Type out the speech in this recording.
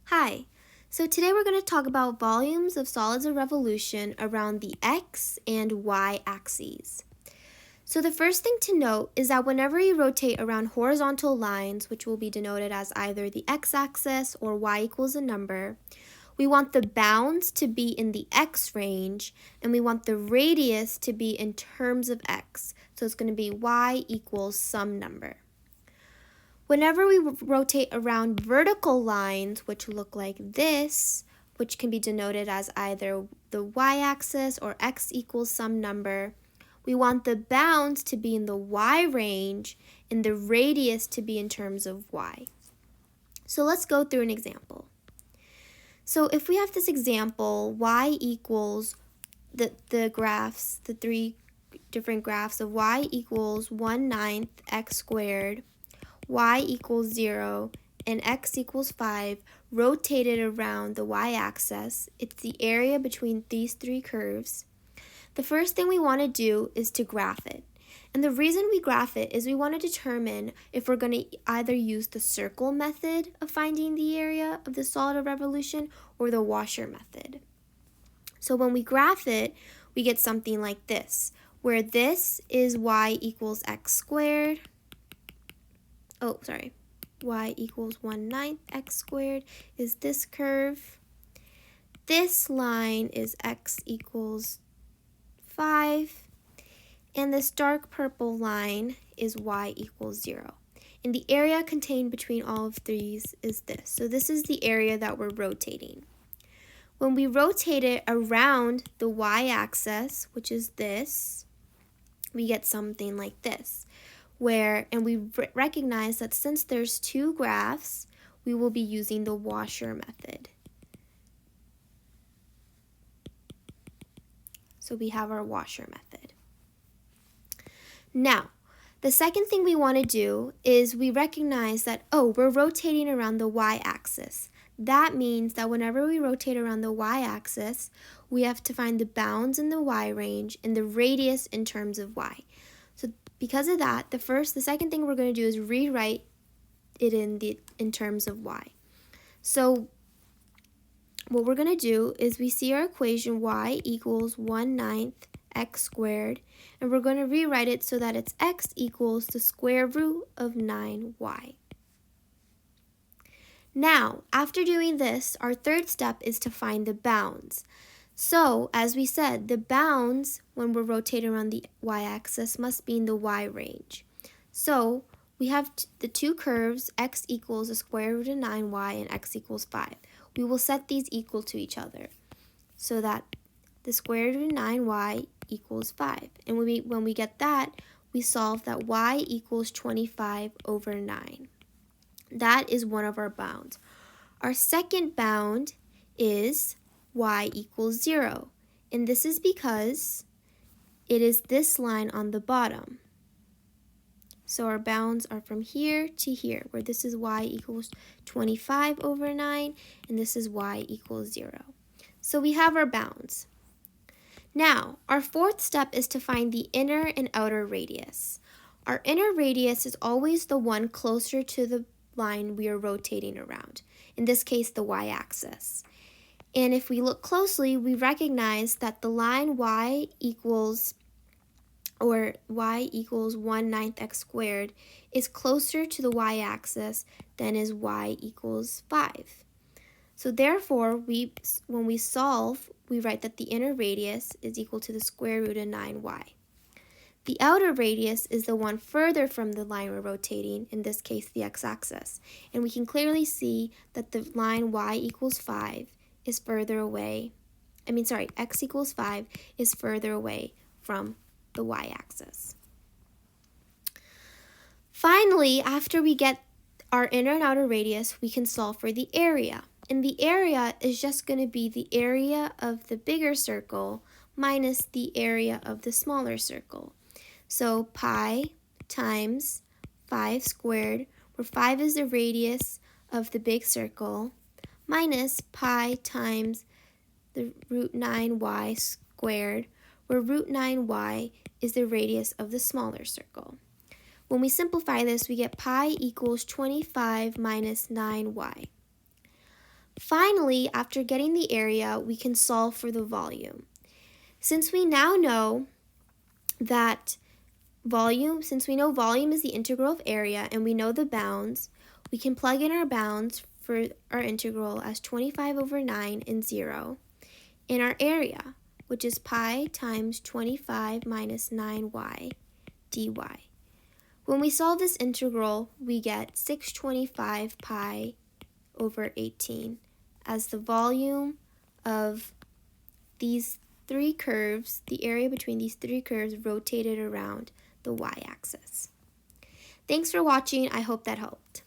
Hi, so today we're going to talk about volumes of solids of revolution around the x and y axes. So the first thing to note is that whenever you rotate around horizontal lines, which will be denoted as either the x-axis or y equals a number, we want the bounds to be in the x range and we want the radius to be in terms of x. So it's going to be y equals some number. Whenever we rotate around vertical lines, which look like this, which can be denoted as either the y-axis or x equals some number, we want the bounds to be in the y range and the radius to be in terms of y. So let's go through an example. So if we have this example, y equals the three different graphs of y equals 1/9 x squared, y equals 0, and x equals 5 rotated around the y-axis. It's the area between these three curves. The first thing we want to do is to graph it. And the reason we graph it is we want to determine if we're going to either use the circle method of finding the area of the solid of revolution or the washer method. So when we graph it, we get something like this, where this is y equals x squared. Y equals 1/9 x squared is this curve. This line is x equals 5. And this dark purple line is y equals 0. And the area contained between all of these is this. So this is the area that we're rotating. When we rotate it around the y-axis, which is this, we get something like this. And we recognize that since there's two graphs, we will be using the washer method. So we have our washer method. Now, the second thing we want to do is we recognize that, we're rotating around the y-axis. That means that whenever we rotate around the y-axis, we have to find the bounds in the y range and the radius in terms of y. So because of that, the second thing we're going to do is rewrite it in terms of y. So what we're going to do is we see our equation y equals 1/9 x squared, and we're going to rewrite it so that it's x equals the square root of 9y. Now, after doing this, our third step is to find the bounds. So, as we said, the bounds, when we're rotating around the y-axis, must be in the y range. So, we have the two curves, x equals the square root of 9y and x equals 5. We will set these equal to each other so that the square root of 9y equals 5. And when we get that, we solve that y equals 25 over 9. That is one of our bounds. Our second bound is y equals 0. And this is because it is this line on the bottom. So our bounds are from here to here, where this is y equals 25 over 9, and this is y equals 0. So we have our bounds. Now, our fourth step is to find the inner and outer radius. Our inner radius is always the one closer to the line we are rotating around, in this case the y-axis. And if we look closely, we recognize that the line y equals 1/9 x squared is closer to the y-axis than is y equals 5. So therefore, when we solve, we write that the inner radius is equal to the square root of 9y. The outer radius is the one further from the line we're rotating, in this case the x-axis. And we can clearly see that the line y equals 5 is further away. X equals 5 is further away from the y-axis. Finally, after we get our inner and outer radius, we can solve for the area. And the area is just going to be the area of the bigger circle minus the area of the smaller circle. So pi times 5 squared, where 5 is the radius of the big circle, minus pi times the root 9y squared, where root 9y is the radius of the smaller circle. When we simplify this, we get pi equals 25 minus 9y. Finally, after getting the area, we can solve for the volume. Since we now know that since we know volume is the integral of area and we know the bounds, we can plug in our bounds for our integral as 25 over 9 and 0 in our area, which is pi times 25 minus 9y dy. When we solve this integral, we get 625 pi over 18 as the volume of these three curves, the area between these three curves rotated around the y-axis. Thanks for watching. I hope that helped.